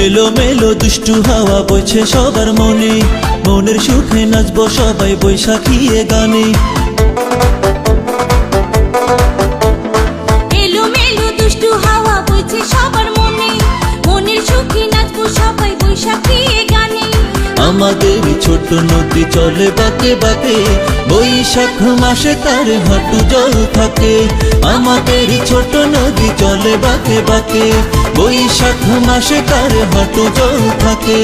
এলো মেলো দুষ্টু হাওয়া বইছে সবার মনে, মনের সুখে নাচবো সবাই বৈশাখী এ গানে। এলো মেলো দুষ্টু হাওয়া বইছে সবার মনে, মনের সুখে নাচবো সবাই বৈশাখী এ গানে। আমাদের ছোট নদী চলে বাঁকে বাঁকে, বৈশাখ মাসে তার হাঁটু জল থাকে। আমাদের ছোট নদী চলে বাঁকে বাঁকে, বৈশাখ মাসে তার হাঁটু জল থাকে।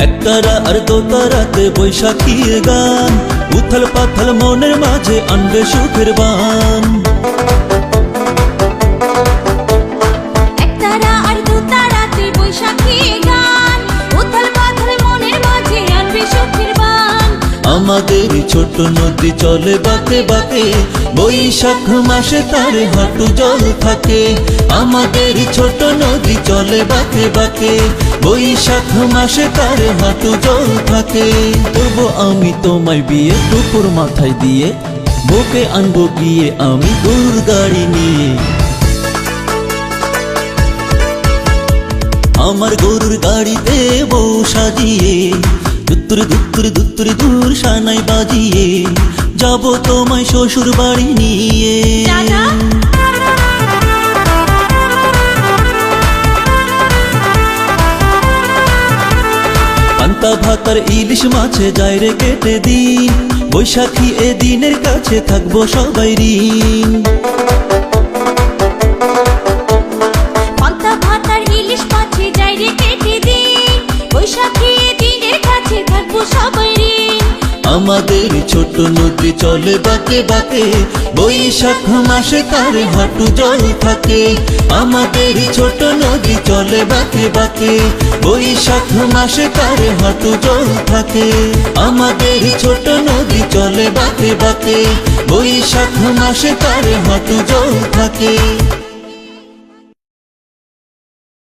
একতারা আর দোতারাতে বৈশাখী গান, উথল পাথল মনের মাঝে আনবে সুখের বান। একতারা আর দুতারাতে বৈশাখী গান, উথল পাথল মনের মাঝে আনবে সুখের বান। আমাদের ছোট নদী চলে বাঁকে বাঁকে, বৈশাখ মাসে তার হাঁটু জল থাকে। আমাদের ছোট নদী চলে বাঁকে বাঁকে, বৈশাখ মাসে তার হাঁটু জল থাকে। করবো আমি তোমায় বিয়ে টুকুর মাথায় দিয়ে, বুকে আনবো গিয়ে আমি গরুর গাড়ি নিয়ে। আমার গরুর গাড়িতে বউ সাজিয়ে, দুত্তুর দুত্তুর দুত্তুর দূর সানাই বাজিয়ে, যাব তোমায় শ্বশুর বাড়ি নিয়ে। পান্তা ভাতার ইলিশ মাছে যায় রে কেটে দিন, বৈশাখী এ দিনের কাছে থাকবো সবাই ঋণ। পান্তা ভাতার ইলিশ মাছে যায় রে কেটে দিন, বৈশাখী এ দিনের কাছে থাকবো সবাই ঋণ। আমাদের ছোট নদী চলে বাঁকে বাঁকে, বৈশাখ মাসে তার হাঁটু জল থাকে। আমাদের ছোট নদী চলে বাঁকে বাঁকে, বৈশাখ মাসে তার হাঁটু জল থাকে। আমাদের ছোট নদী চলে বাঁকে বাঁকে, বৈশাখ মাসে তার হাঁটু জল থাকে।